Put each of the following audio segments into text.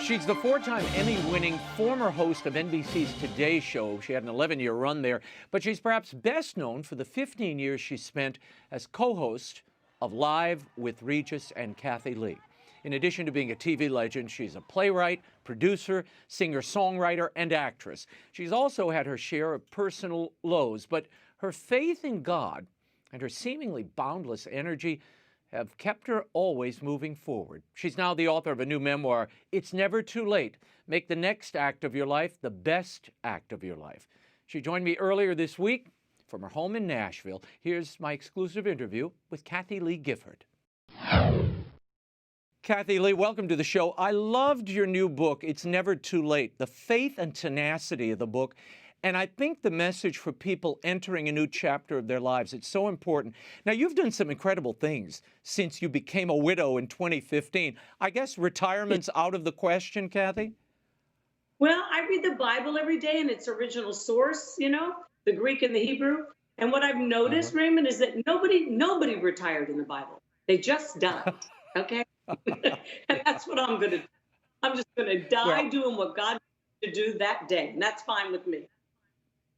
She's the four-time Emmy-winning former host of NBC's Today Show. She had an 11-year run there, but she's perhaps best known for the 15 years she spent as co-host of Live with Regis and KATHIE Lee. In addition to being a TV legend, she's a playwright, producer, singer-songwriter, and actress. She's also had her share of personal lows, but her faith in God and her seemingly boundless energy have kept her always moving forward. She's now the author of a new memoir, It's Never Too Late. Make the next act of your life the best act of your life. She joined me earlier this week from her home in Nashville. Here's my exclusive interview with KATHIE Lee Gifford. KATHIE Lee, welcome to the show. I loved your new book, It's Never Too Late, the faith and tenacity of the book. And I think the message for people entering a new chapter of their lives, it's so important. Now, you've done some incredible things since you became a widow in 2015. I guess retirement's out of the question, KATHIE? Well, I read the Bible every day in its original source, the Greek and the Hebrew. And what I've noticed, Raymond, is that nobody retired in the Bible. They just died, okay? And that's what I'm going to do. I'm just going to die doing what God wants to do that day, and that's fine with me.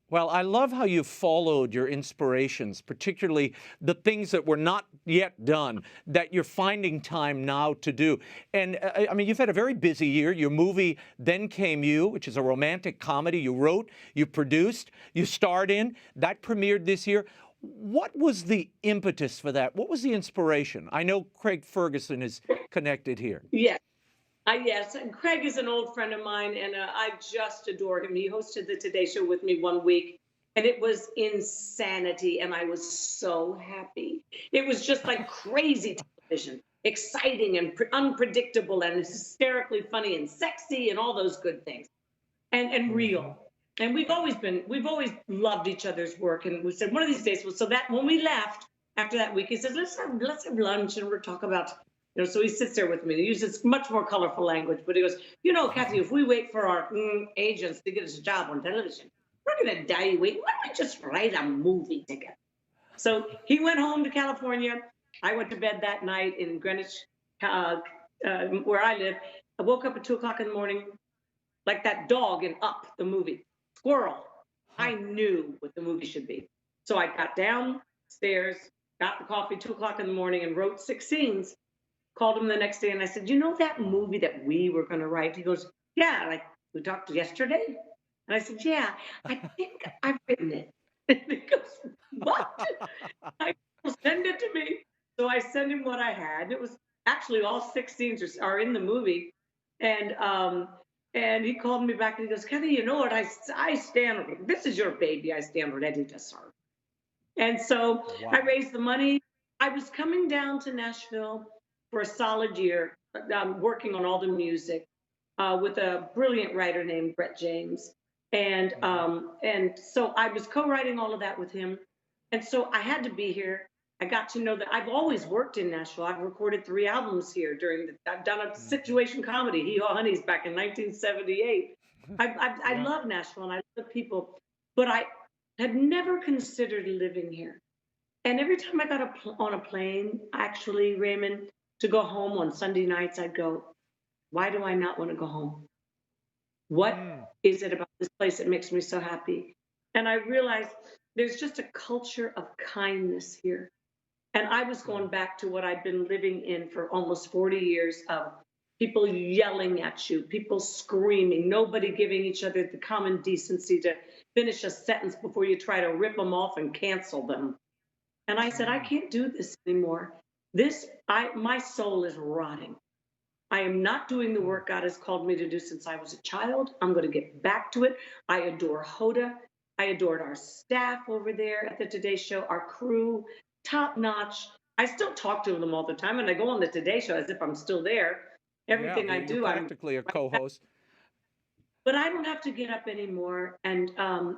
Well, I love how you followed your inspirations, particularly the things that were not yet done, that you're finding time now to do. And I mean, you've had a very busy year. Your movie, Then Came You, which is a romantic comedy you wrote, you produced, you starred in, that premiered this year. What was the impetus for that? What was the inspiration? I know Craig Ferguson is connected here. Yes. Yes, and Craig is an old friend of mine, and I just adore him. He hosted the Today Show with me one week, and it was insanity, and I was so happy. It was just like crazy television, exciting and unpredictable and hysterically funny and sexy and all those good things, and real. And we've always loved each other's work, and we said one of these days. Well, so that when we left after that week, he says, let's have lunch and we'll talk about. So he sits there with me. He uses much more colorful language, but he goes, KATHIE, if we wait for our agents to get us a job on television, we're going to die waiting. Why don't we just write a movie together? So he went home to California. I went to bed that night in Greenwich, where I live. I woke up at 2 o'clock in the morning, like that dog in Up, the movie. Squirrel. I knew what the movie should be. So I got downstairs, got the coffee 2 o'clock in the morning, and wrote 6 scenes. Called him the next day and I said, that movie that we were going to write? He goes, yeah, like we talked yesterday. And I said, yeah, I think I've written it. And he goes, what? I go, send it to me. So I sent him what I had. It was actually all 6 scenes are in the movie. And he called me back and he goes, KATHIE, you know what? I stand, this is your baby. I stand ready to serve. And so I raised the money. I was coming down to Nashville for a solid year, working on all the music with a brilliant writer named Brett James. And so I was co-writing all of that with him. And so I had to be here. I got to know that I've always worked in Nashville. I've recorded 3 albums here I've done a situation comedy, Hee Haw Honeys, back in 1978. I love Nashville and I love the people, but I had never considered living here. And every time I got on a plane, actually, Raymond, to go home on Sunday nights, I'd go, why do I not want to go home? What is it about this place that makes me so happy? And I realized there's just a culture of kindness here. And I was going back to what I'd been living in for almost 40 years of people yelling at you, people screaming, nobody giving each other the common decency to finish a sentence before you try to rip them off and cancel them. And I said, I can't do this anymore. My soul is rotting. I am not doing the work God has called me to do since I was a child. I'm going to get back to it. I adore Hoda. I adored our staff over there at the Today Show, our crew, top notch. I still talk to them all the time, and I go on the Today Show as if I'm still there. Everything I do, you're practically a co-host. But I don't have to get up anymore and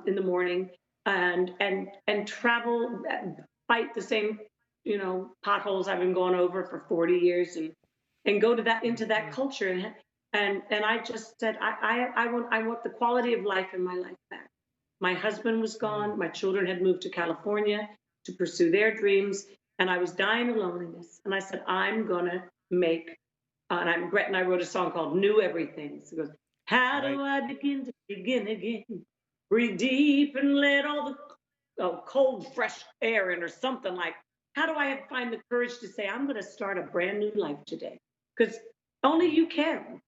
in the morning and travel, fight the same potholes I've been going over for 40 years and go into that culture. And I just said, I want the quality of life in my life back. My husband was gone. My children had moved to California to pursue their dreams. And I was dying of loneliness. And I said, I'm going to make and Brett and I wrote a song called New Everything. So it goes, how Right. do I begin to begin again? Breathe deep and let all the cold, fresh air in, or something like. How do I find the courage to say, I'm going to start a brand new life today? Because only you can.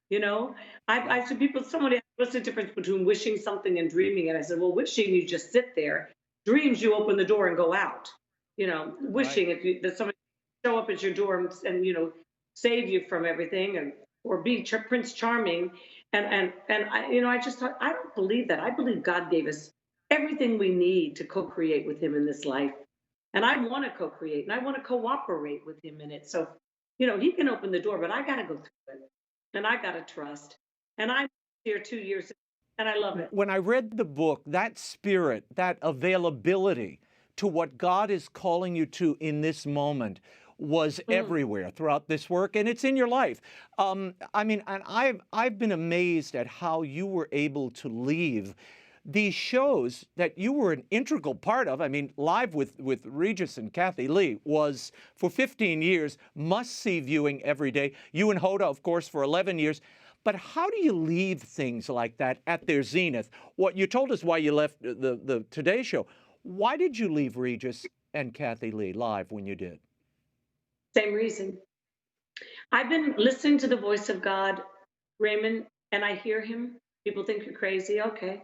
You know, Yeah. I said, people, somebody asked, what's the difference between wishing something and dreaming it? I said, well, wishing, you just sit there. Dreams, you open the door and go out. You know, Right. wishing, if you, that somebody show up at your door and you know, save you from everything, and or be Prince Charming. And I, you know, I just thought, I don't believe that. I believe God gave us everything we need to co-create with him in this life. And I want to co-create and I want to cooperate with him in it. So, you know, he can open the door, but I got to go through it and I got to trust. And I'm here 2 years and I love it. When I read the book, that spirit, that availability to what God is calling you to in this moment was Mm. everywhere throughout this work, and it's in your life. I mean, and I've been amazed at how you were able to leave these shows that you were an integral part of. I mean, Live with Regis and KATHIE Lee was for 15 years, must-see viewing every day. You and Hoda, of course, for 11 years. But how do you leave things like that at their zenith? What you told us why you left the Today Show. Why did you leave Regis and KATHIE Lee Live when you did? Same reason. I've been listening to the voice of God, Raymond, and I hear him. People think you're crazy. Okay.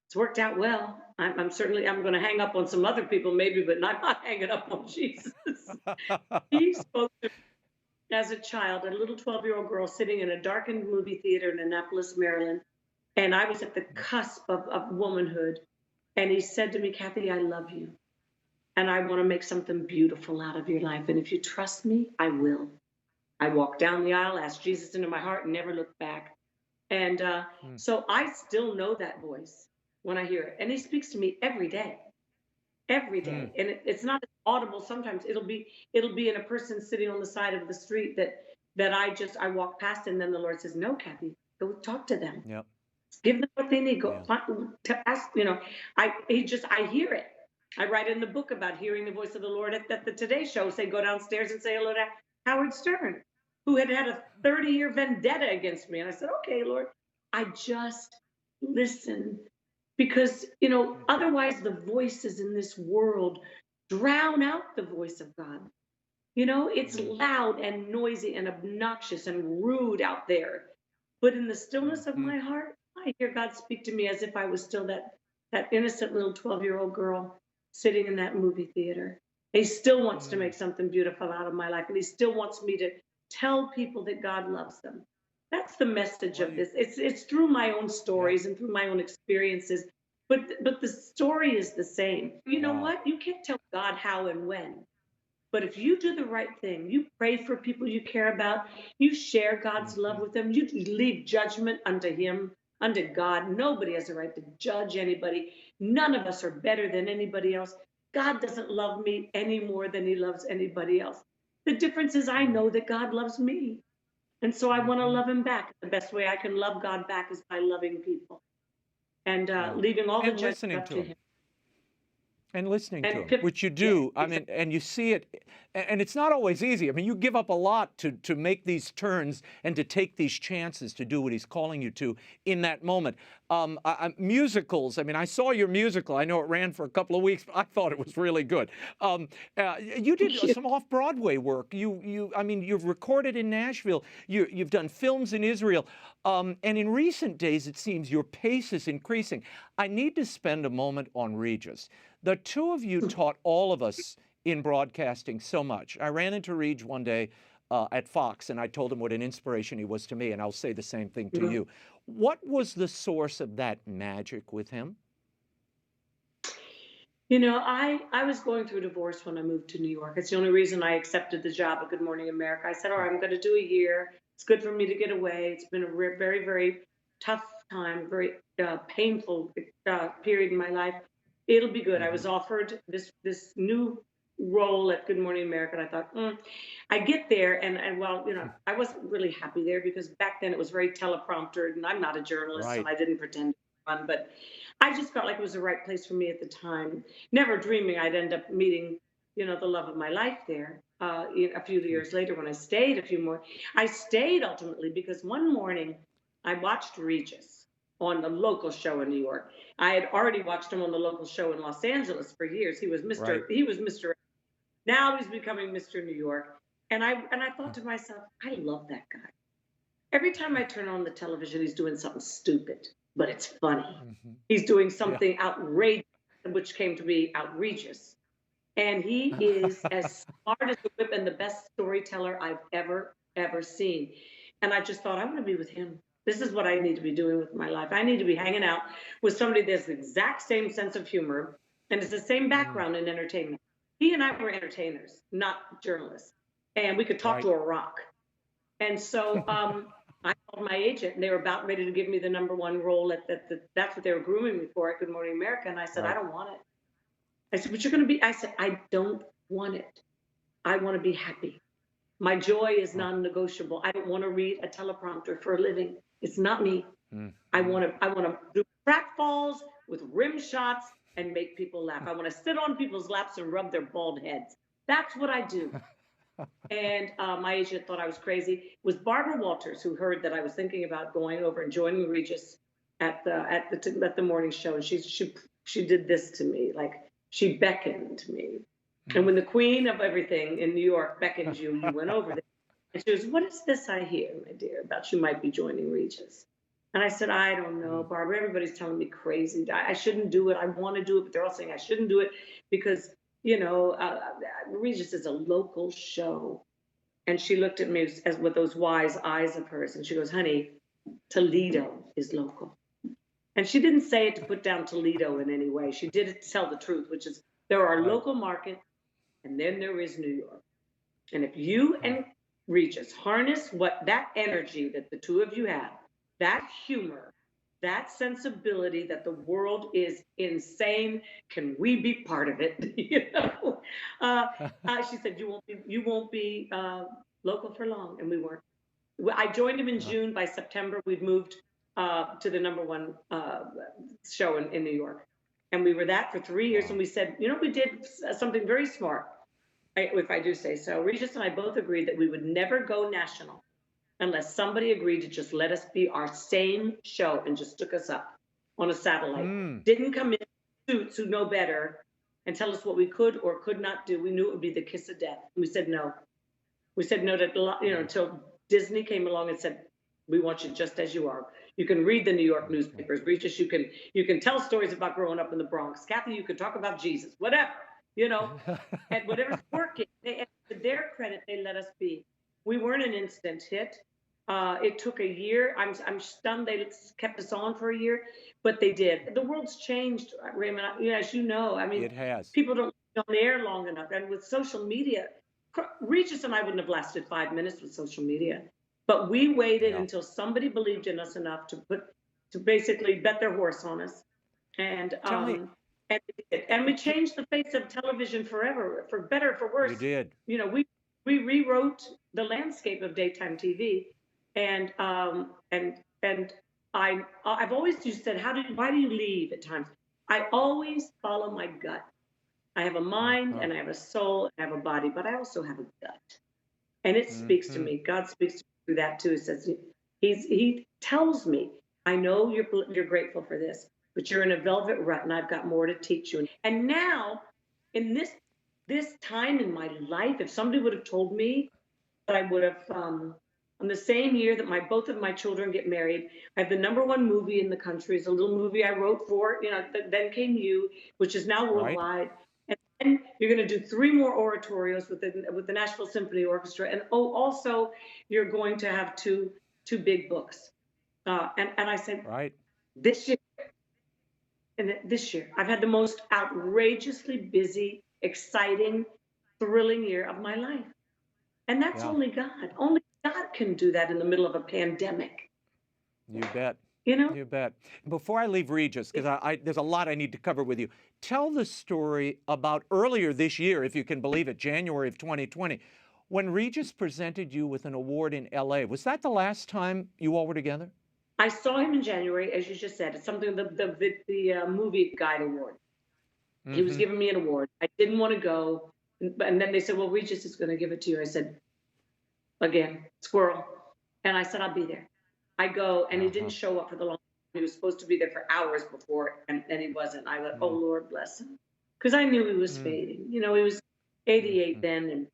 It's worked out well. I'm certainly, I'm going to hang up on some other people maybe, but not hanging up on Jesus. He spoke to me as a child, a little 12-year-old girl sitting in a darkened movie theater in Annapolis, Maryland. And I was at the cusp of womanhood. And he said to me, KATHIE, I love you. And I want to make something beautiful out of your life. And if you trust me, I will. I walked down the aisle, asked Jesus into my heart, and never looked back. And Mm, so I still know that voice when I hear it. And he speaks to me every mm, day. And it's not audible. Sometimes it'll be in a person sitting on the side of the street that I walk past, and then the Lord says, no, KATHIE, go talk to them. yep, Give them what they need. Go yeah. find, to ask, I hear it. I write in the book about hearing the voice of the Lord at the Today Show. Say, go downstairs and say hello to Howard Stern, who had a 30-year vendetta against me. And I said, okay, Lord, I just listen because, otherwise the voices in this world drown out the voice of God. It's Mm, loud and noisy and obnoxious and rude out there. But in the stillness of mhm, my heart, I hear God speak to me as if I was still that innocent little 12-year-old girl sitting in that movie theater. He still wants to mm. make something beautiful out of my life, and he still wants me to tell people that God loves them. That's the message Well, of this. It's through my own yeah. stories and through my own experiences, but the story is the same. You know Wow. what? You can't tell God how and when. But if you do the right thing, you pray for people you care about, you share God's love Mhm. with them, you leave judgment unto Him, unto God. Nobody has a right to judge anybody. None of us are better than anybody else. God doesn't love me any more than He loves anybody else. The difference is I Mm, know that God loves me. And so I want to mhm. love Him back. The best way I can love God back is by loving people and Yeah. leaving all the And judgment listening up to to him. Him. And listening to And him, which you yeah, do. I mean, exactly. and you see it, and it's not always easy. I mean, you give up a lot to make these turns and to take these chances to do what he's calling you to in that moment. Musicals. I mean, I saw your musical. I know it ran for a couple of weeks, but I thought it was really good. You did Thank you. some off-Broadway work. I mean, you've recorded in Nashville. You've done films in Israel. And in recent days, it seems your pace is increasing. I need to spend a moment on Regis. The two of you taught all of us in broadcasting so much. I ran into Reg one day at Fox, and I told him what an inspiration he was to me, and I'll say the same thing to you. What was the source of that magic with him? I was going through divorce when I moved to New York. It's the only reason I accepted the job at Good Morning America. I said, all right, I'm going to do a year. It's good for me to get away. It's been a very, very tough time, very painful period in my life. It'll be good. I Mm-hmm. was offered this new role at Good Morning America, and I thought, I get there, and well, I wasn't really happy there because back then it was very telepromptered, and I'm not a journalist, and Right. I didn't pretend to run, but I just felt like it was the right place for me at the time, never dreaming I'd end up meeting, the love of my life there. a few years later when I stayed a few more. I stayed ultimately because one morning I watched Regis on the local show in New York. I had already watched him on the local show in Los Angeles for years. He was Right. Mr. Now he's becoming Mr. New York. And I thought to myself, I love that guy. Every time I turn on the television, he's doing something stupid, but it's funny. Mm-hmm. He's doing Yeah. something outrageous, which came to be outrageous. And he is as smart as a whip and the best storyteller I've ever seen. And I just thought, I want to be with him. This is what I need to be doing with my life. I need to be hanging out with somebody that has the exact same sense of humor and it's the same background in entertainment. He and I were entertainers, not journalists. And we could talk Right. to a rock. And so I called my agent, and they were about ready to give me the #1 role that's what they were grooming me for at Good Morning America. And I said, I Right. don't want it. I said, but you're going to be, I said, I don't want it. I want to be happy. My joy is Oh. non-negotiable. I don't want to read a teleprompter for a living. It's not me. Mm-hmm. I want to do pratfalls with rim shots and make people laugh. I want to sit on people's laps and rub their bald heads. That's what I do. And my agent thought I was crazy. It was Barbara Walters who heard that I was thinking about going over and joining Regis at the morning show, and she did this to me, like she beckoned to me. And when the queen of everything in New York beckons you, you went over there. And she goes, "What is this I hear, my dear, about you might be joining Regis?" And I said, "I don't know, Barbara. Everybody's telling me crazy. I shouldn't do it. I want to do it, but they're all saying I shouldn't do it because." Regis is a local show. And she looked at me as with those wise eyes of hers, and she goes, "Honey, Toledo is local." And she didn't say it to put down Toledo in any way. She did it to tell the truth, which is there are Right. local markets, and then there is New York. And if you and Regis harness that energy that the two of you have, that humor, that sensibility that the world is insane, can we be part of it? She said, "You won't be local for long," and we weren't. I joined him in June. By September, we'd moved to the #1 show in New York, and we were that for 3 years. Wow. And we said, we did something very smart, if I do say so. Regis and I both agreed that we would never go national unless somebody agreed to just let us be our same show and just took us up on a satellite. Didn't come in suits who know better and tell us what we could or could not do. We knew it would be the kiss of death. We said no. We said no to, until Disney came along and said, "We want you just as you are. You can read the New York newspapers, Regis. You can tell stories about growing up in the Bronx. Kathy, you can talk about Jesus, whatever, and whatever's working." To their credit, they let us be. We weren't an instant hit. It took a year. I'm stunned they kept us on for a year, but they did. The world's changed, Raymond. As you know, I mean, It has. people don't stay on the air long enough, and with social media, Regis and I wouldn't have lasted 5 minutes with social media, but we waited Yeah. until somebody believed in us enough to basically bet their horse on us, and Tell me, and we changed the face of television forever, for better, for worse. you did. We rewrote the landscape of daytime TV, and I've always just said, why do you leave at times? I always follow my gut. I have a mind and I have a soul and I have a body, but I also have a gut. And it speaks to me. God speaks to me through that too. He says, he tells me, "I know you're grateful for this, but you're in a velvet rut and I've got more to teach you." And now in this time in my life, if somebody would have told me that I would have, on the same year that both of my children get married, I have the #1 movie in the country. It's a little movie I wrote for, Then Came You, which is now Right. worldwide. And then you're going to do 3 more oratorios with the Nashville Symphony Orchestra. And also you're going to have two big books. And I said, Right. this year, I've had the most outrageously busy, exciting, thrilling year of my life. And that's Yeah. only God. Only God can do that in the middle of a pandemic. You bet. You know? You bet. Before I leave Regis, because there's a lot I need to cover with you, tell the story about earlier this year, if you can believe it, January of 2020, when Regis presented you with an award in LA. Was that the last time you all were together? I saw him in January, as you just said. It's something, the Movie Guide Award. He was giving me an award. I didn't want to go. And then they said, well, Regis is going to give it to you. I said, again, squirrel. And I said, I'll be there. I go, and he didn't show up for the long time. He was supposed to be there for hours before, and he wasn't. I went, oh, Lord bless him. Because I knew he was fading. You know, he was 88 then and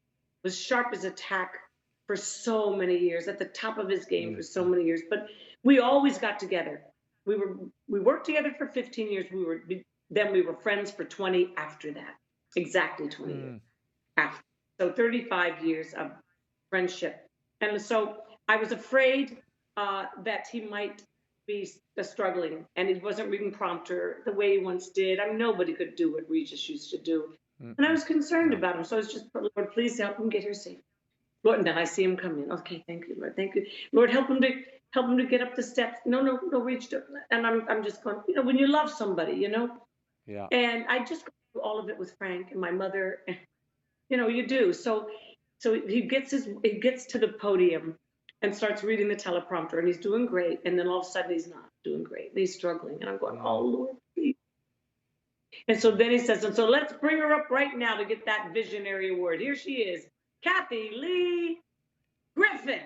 was sharp as a tack for so many years, at the top of his game for so many years. But we always got together. We worked together for 15 years. Then we were friends for 20 after that. Exactly 20 years after. So 35 years of friendship. And so I was afraid that he might be struggling, and he wasn't reading prompter the way he once did. I mean, nobody could do what Regis used to do. And I was concerned about him. So I was just, Lord, please help him get here safe. Lord, and then I see him come in. Okay, thank you, Lord. Thank you. Lord, help him to get up the steps. No, Regis. And I'm just going, you know, when you love somebody, you know? Yeah. And I just go through all of it with Frank and my mother. You know, you do. So he gets to the podium and starts reading the teleprompter, and he's doing great. And then all of a sudden he's not doing great. He's struggling. And I'm going, oh, Lord, please. And so then he says, and so let's bring her up right now to get that visionary award. Here she is, KATHIE Lee Gifford.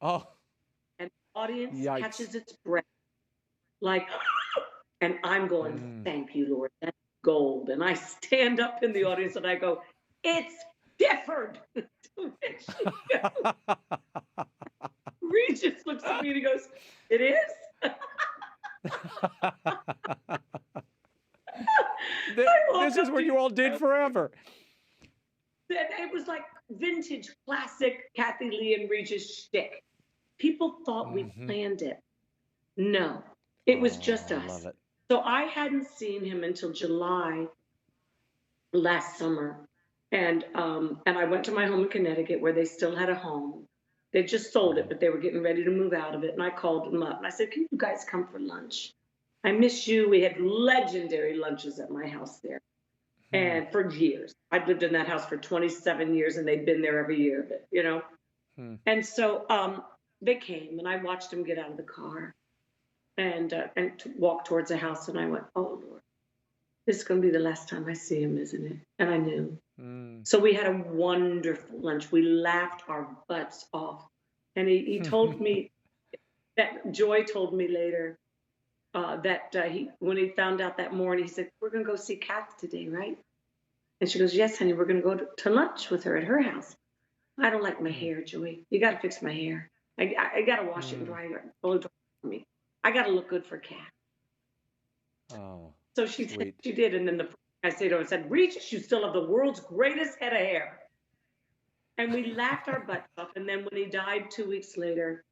Oh. And the audience Yikes. catches its breath. Like, and I'm going, thank you, Lord. That's gold. And I stand up in the audience and I go, it's Gifford. Regis looks at me and he goes, it is? This is what you all did forever. It was like vintage, classic KATHIE Lee and Regis shtick. People thought we planned it. No, it was just us. Love it. So I hadn't seen him until July last summer. And I went to my home in Connecticut where they still had a home. They just sold it, but they were getting ready to move out of it. And I called them up and I said, can you guys come for lunch? I miss you. We had legendary lunches at my house there. And for years, I'd lived in that house for 27 years and they'd been there every year of it, you know? And so they came and I watched them get out of the car and walk towards the house. And I went, oh, Lord, this is going to be the last time I see him, isn't it? And I knew. So we had a wonderful lunch. We laughed our butts off. And he told me, that Joy told me later, that when he found out that morning, he said, we're going to go see Kath today, right? And she goes, yes, honey, we're going to go to lunch with her at her house. I don't like my hair, Joy. You got to fix my hair. I got to wash it and dry it. Blow dry for me. I got to look good for Kath. Oh, so she did. And then I said to her, I said, Regis, you still have the world's greatest head of hair. And we laughed our butts off. And then when he died 2 weeks later,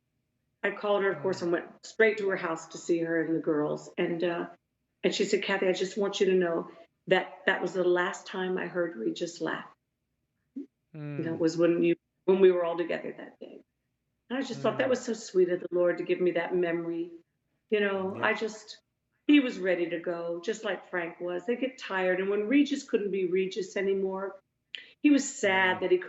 I called her, of course, and went straight to her house to see her and the girls. And she said, KATHIE, I just want you to know that was the last time I heard Regis laugh. You know, was when we were all together that day. And I just thought that was so sweet of the Lord to give me that memory. You know, he was ready to go, just like Frank was. They get tired. And when Regis couldn't be Regis anymore, he was sad that he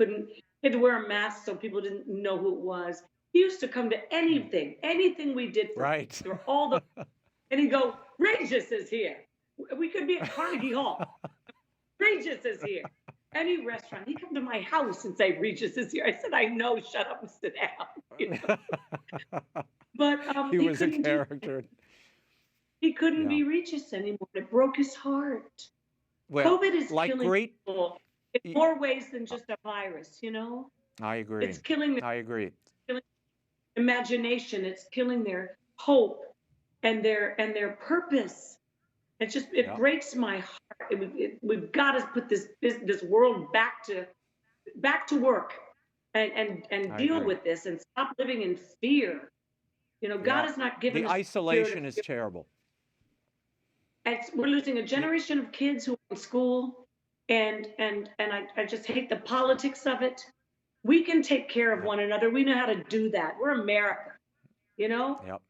had to wear a mask so people didn't know who it was. He used to come to anything we did for right. him, all the, and he'd go, Regis is here. We could be at Carnegie Hall. Regis is here. Any restaurant, he'd come to my house and say, Regis is here. I said, I know, shut up and sit down. You know? But he was a character. He couldn't be Regis anymore. It broke his heart. Well, COVID is like killing people in more ways than just a virus, you know? I agree. It's killing them. I agree. Imagination, it's killing their hope and their purpose. It breaks my heart. We've got to put this world back to work and deal with this and stop living in fear. You know, God has not given us isolation is terrible. We're losing a generation of kids who are in school, and I just hate the politics of it. We can take care of one another. We know how to do that. We're America, you know? Yep.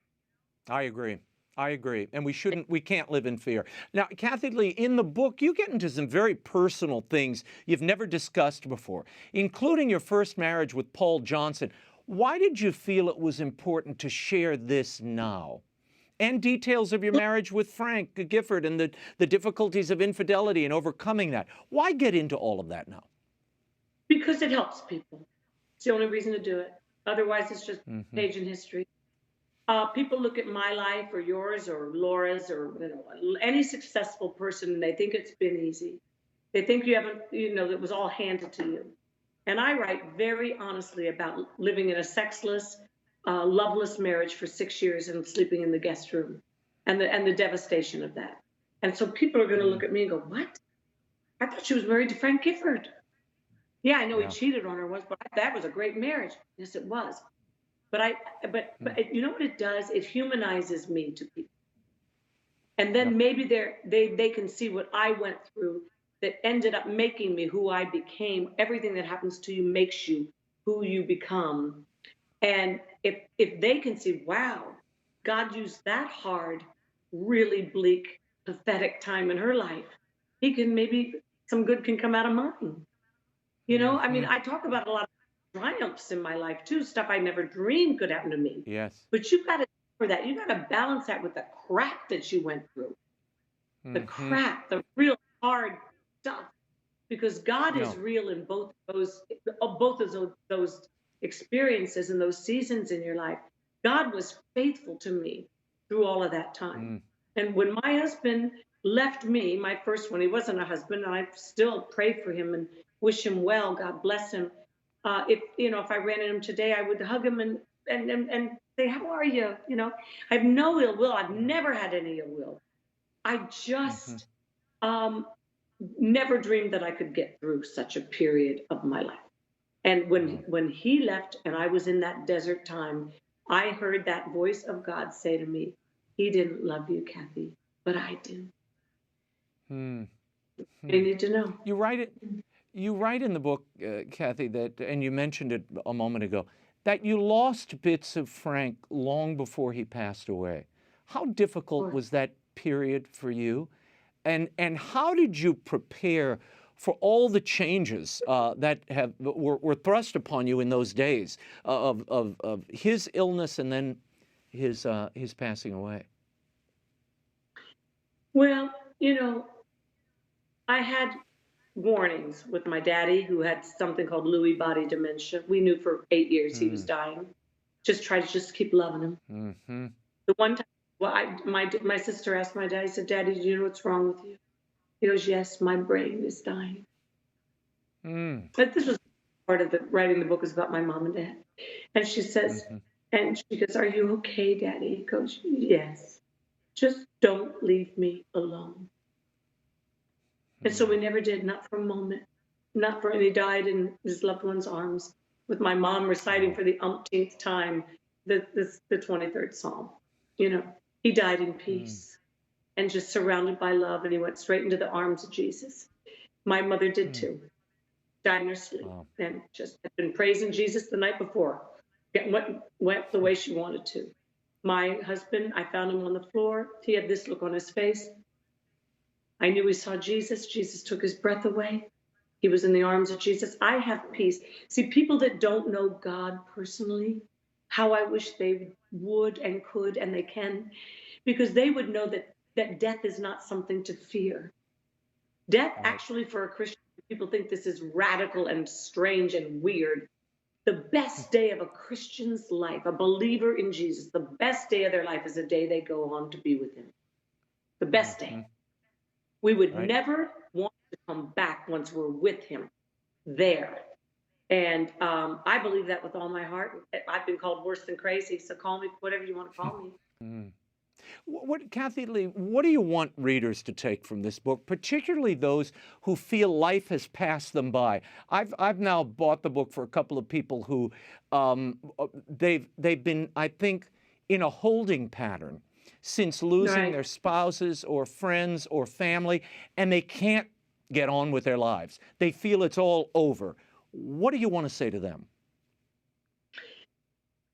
I agree. And we can't live in fear. Now, KATHIE Lee, in the book, you get into some very personal things you've never discussed before, including your first marriage with Paul Johnson. Why did you feel it was important to share this now? and details of your marriage with Frank Gifford and the difficulties of infidelity and overcoming that. Why get into all of that now? Because it helps people. It's the only reason to do it. Otherwise, it's just a page in history. People look at my life or yours or Laura's or any successful person, and they think it's been easy. They think you haven't, it was all handed to you. And I write very honestly about living in a sexless, loveless marriage for 6 years and sleeping in the guest room, and the devastation of that. And so people are going to look at me and go, "What? I thought she was married to Frank Gifford." Yeah, I know he cheated on her once, but that was a great marriage. Yes, it was. But you know what it does? It humanizes me to people. And then maybe they can see what I went through that ended up making me who I became. Everything that happens to you makes you who you become. And if they can see, wow, God used that hard, really bleak, pathetic time in her life, maybe some good can come out of mine. I mean, I talk about a lot of triumphs in my life too, stuff I never dreamed could happen to me. Yes. But you've got to for that. You got to balance that with the crap that you went through. The crap, the real hard stuff. Because God is real in both of those experiences and those seasons in your life. God was faithful to me through all of that time. And when my husband left me, my first one, he wasn't a husband, and I still pray for him and wish him well. God bless him. If I ran into him today, I would hug him and say, "How are you?" I have no ill will. I've never had any ill will. I just never dreamed that I could get through such a period of my life. And when he left and I was in that desert time, I heard that voice of God say to me, "He didn't love you, Kathie, but I do." You need to know. You write in the book, Kathie, that, and you mentioned it a moment ago, that you lost bits of Frank long before he passed away. How difficult was that period for you? And how did you prepare for all the changes that were thrust upon you in those days of his illness and then his passing away? Well, I had warnings with my daddy, who had something called Lewy body dementia. We knew for 8 years he was dying. Just try to keep loving him. The one time, my sister asked my daddy, said, "Daddy, do you know what's wrong with you?" He goes, "Yes, my brain is dying." But this was part of writing the book, is about my mom and dad. And she says, and she goes, "Are you okay, Daddy?" He goes, "Yes. Just don't leave me alone." And so we never did, not for a moment, and he died in his loved one's arms with my mom reciting for the umpteenth time the 23rd Psalm. He died in peace and just surrounded by love, and he went straight into the arms of Jesus. My mother did too, died in her sleep, and just had been praising Jesus the night before. It went the way she wanted to. My husband, I found him on the floor. He had this look on his face. I knew he saw Jesus. Jesus took his breath away. He was in the arms of Jesus. I have peace. See, people that don't know God personally, how I wish they would and could, and they can, because they would know that death is not something to fear. Death, actually, for a Christian, people think this is radical and strange and weird. The best day of a Christian's life, a believer in Jesus, the best day of their life is the day they go on to be with him. The best day. We would never want to come back once we're with him there. And I believe that with all my heart. I've been called worse than crazy, so call me whatever you want to call me. Kathie Lee, what do you want readers to take from this book, particularly those who feel life has passed them by? I've now bought the book for a couple of people who they've been, I think, in a holding pattern since losing their spouses or friends or family, and they can't get on with their lives. They feel it's all over. What do you want to say to them?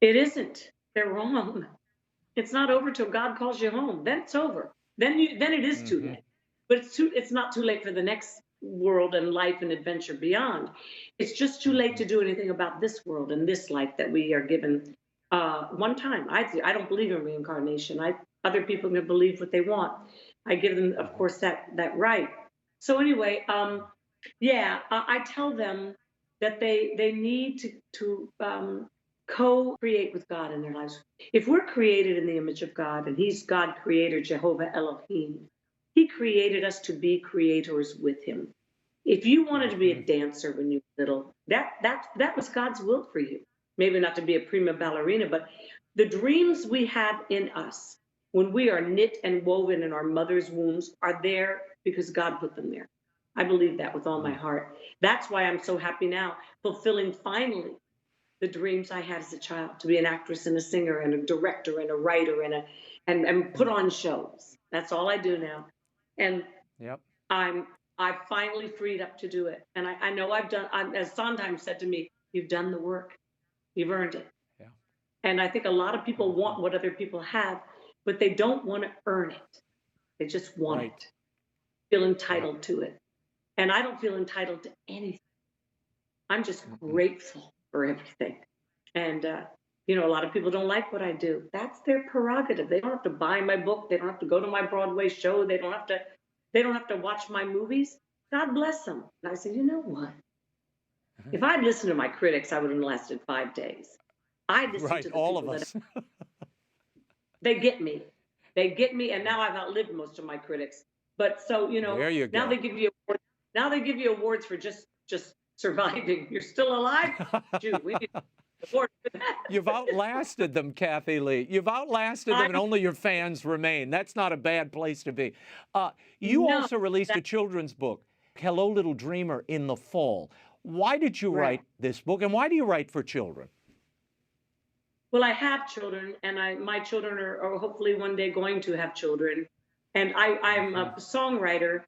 It isn't. They're wrong. It's not over till God calls you home. Then it's over. Then it is too late. But it's not too late for the next world and life and adventure beyond. It's just too late to do anything about this world and this life that we are given one time. I don't believe in reincarnation. Other people can believe what they want. I give them, of course, that right. So anyway, yeah, I tell them that they need to co-create with God in their lives. If we're created in the image of God, and He's God Creator, Jehovah Elohim, He created us to be creators with Him. If you wanted to be a dancer when you were little, that was God's will for you. Maybe not to be a prima ballerina, but the dreams we have in us when we are knit and woven in our mother's wombs are there because God put them there. I believe that with all my heart. That's why I'm so happy now, fulfilling finally the dreams I had as a child, to be an actress and a singer and a director and a writer and put on shows. That's all I do now. And Yep. I finally freed up to do it. And I know I've done, as Sondheim said to me, you've done the work. You've earned it. Yeah. And I think a lot of people want what other people have, but they don't want to earn it. They just want it, feel entitled to it. And I don't feel entitled to anything. I'm just grateful for everything. And, a lot of people don't like what I do. That's their prerogative. They don't have to buy my book. They don't have to go to my Broadway show. They don't have to watch my movies. God bless them. And I said, you know what? If I'd listened to my critics, I would have lasted 5 days. I listened to the all people of us. They get me. They get me, and now I've outlived most of my critics. But so, There you now go. they give you awards. Now they give you awards for just surviving. You're still alive? Shoot, we need awards for that. You've outlasted them, Kathie Lee. You've outlasted them, and only your fans remain. That's not a bad place to be. You No, also released a children's book, Hello, Little Dreamer, in the fall. Why did you write this book, and why do you write for children? Well, I have children, and my children are hopefully one day going to have children. And I'm a songwriter.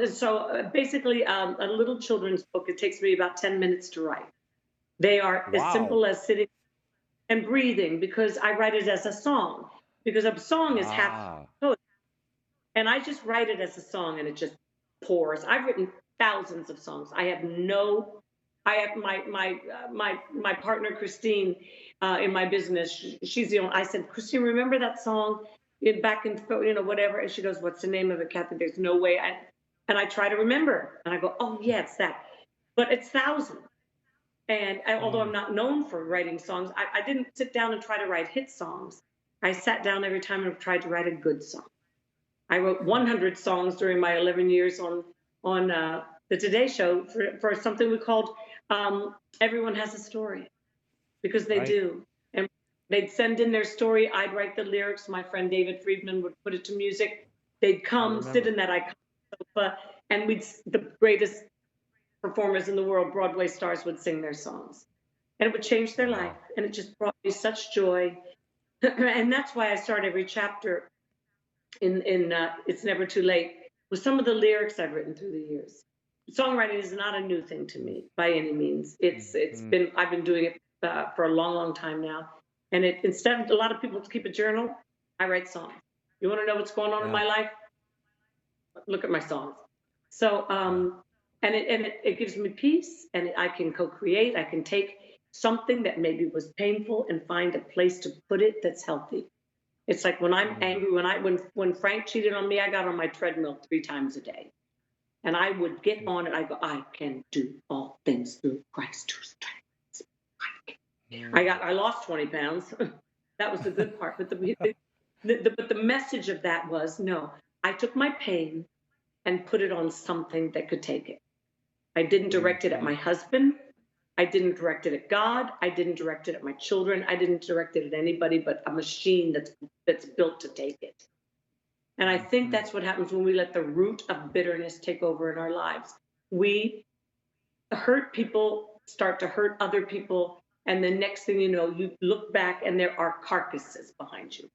So basically, a little children's book, it takes me about 10 minutes to write. They are as simple as sitting and breathing, because I write it as a song, because a song is half poetry. And I just write it as a song, and it just pours. I've written thousands of songs. I have my partner Christine in my business. She's the only. I said, Christine, remember that song back in whatever? And she goes, what's the name of it, Kathie? There's no way. And I try to remember, and I go, oh yeah, it's that. But it's thousands. And although I'm not known for writing songs, I didn't sit down and try to write hit songs. I sat down every time and tried to write a good song. I wrote 100 songs during my 11 years on the Today Show for something we called Everyone Has a Story, because they do. And they'd send in their story. I'd write the lyrics. My friend David Friedman would put it to music. They'd come, sit in that iconic sofa, and the greatest performers in the world, Broadway stars, would sing their songs. And it would change their life. And it just brought me such joy. And that's why I start every chapter in It's Never Too Late with some of the lyrics I've written through the years. Songwriting is not a new thing to me by any means. I've been doing it for a long, long time now. And instead of a lot of people keep a journal, I write songs. You want to know what's going on in my life? Look at my songs. So, and it gives me peace, and I can co-create. I can take something that maybe was painful and find a place to put it that's healthy. It's like when I'm angry, when Frank cheated on me, I got on my treadmill 3 times a day. And I would get on it. I go, I can do all things through Christ who strengthens me. I lost 20 pounds. That was the good part. But the message of that was, no, I took my pain and put it on something that could take it. I didn't direct it at my husband. I didn't direct it at God. I didn't direct it at my children. I didn't direct it at anybody but a machine that's built to take it. And I think that's what happens when we let the root of bitterness take over in our lives. We hurt people, start to hurt other people, and the next thing you know, you look back and there are carcasses behind you.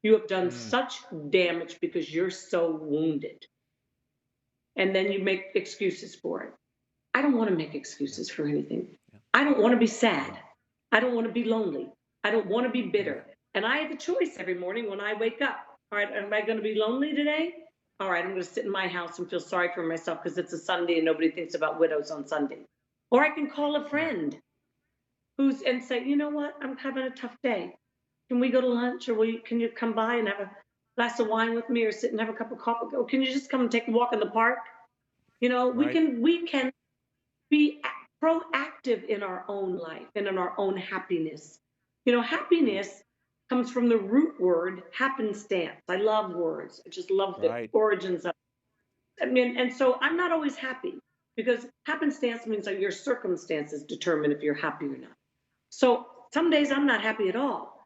You have done such damage because you're so wounded. And then you make excuses for it. I don't want to make excuses for anything. I don't want to be sad. I don't want to be lonely. I don't want to be bitter. And I have a choice every morning when I wake up. All right, am I going to be lonely today? All right, I'm going to sit in my house and feel sorry for myself because it's a Sunday and nobody thinks about widows on Sunday. Or I can call a friend and say, you know what, I'm having a tough day. can we go to lunch, or can you come by and have a glass of wine with me, or sit and have a cup of coffee? Or can you just come and take a walk in the park? You know, Right. we can be proactive in our own life and in our own happiness. You know, happiness comes from the root word happenstance. I love words. I just love the Right. origins of it. I mean, and so I'm not always happy, because happenstance means that your circumstances determine if you're happy or not. So some days I'm not happy at all.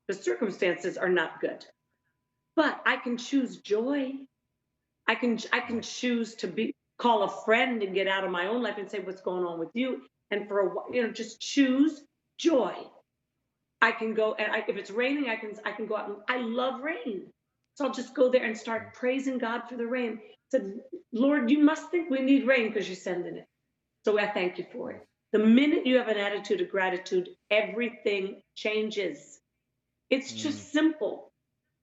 The circumstances are not good. But I can choose joy. I can choose to be call a friend and get out of my own life and say, what's going on with you? And for a while, just choose joy. I can go, and if it's raining, I can go out, and I love rain. So I'll just go there and start praising God for the rain. Said, Lord, you must think we need rain because you're sending it. So I thank you for it. The minute you have an attitude of gratitude, everything changes. It's just simple.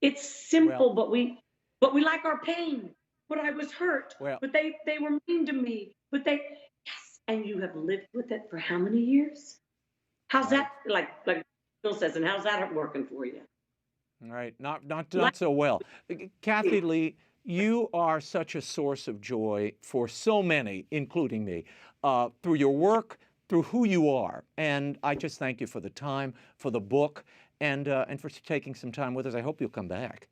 It's simple, Well, but we like our pain. But I was hurt. well, But they were mean to me. But yes, and you have lived with it for how many years? How's right. that, like Bill says, and how's that working for you? Right. Not Like, so well. Kathie Lee, you are such a source of joy for so many, including me, through your work, through who you are. And I just thank you for the time, for the book, and for taking some time with us. I hope you'll come back.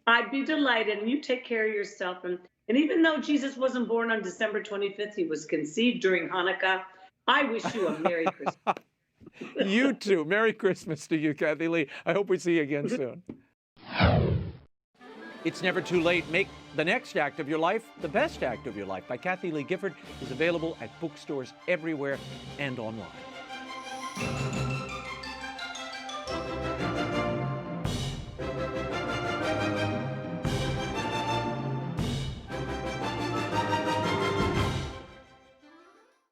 I'd be delighted, and you take care of yourself. And even though Jesus wasn't born on December 25th, he was conceived during Hanukkah. I wish you a Merry Christmas. You too. Merry Christmas to you, Kathie Lee. I hope we see you again soon. It's Never Too Late. Make the next act of your life the best act of your life by Kathie Lee Gifford is available at bookstores everywhere and online.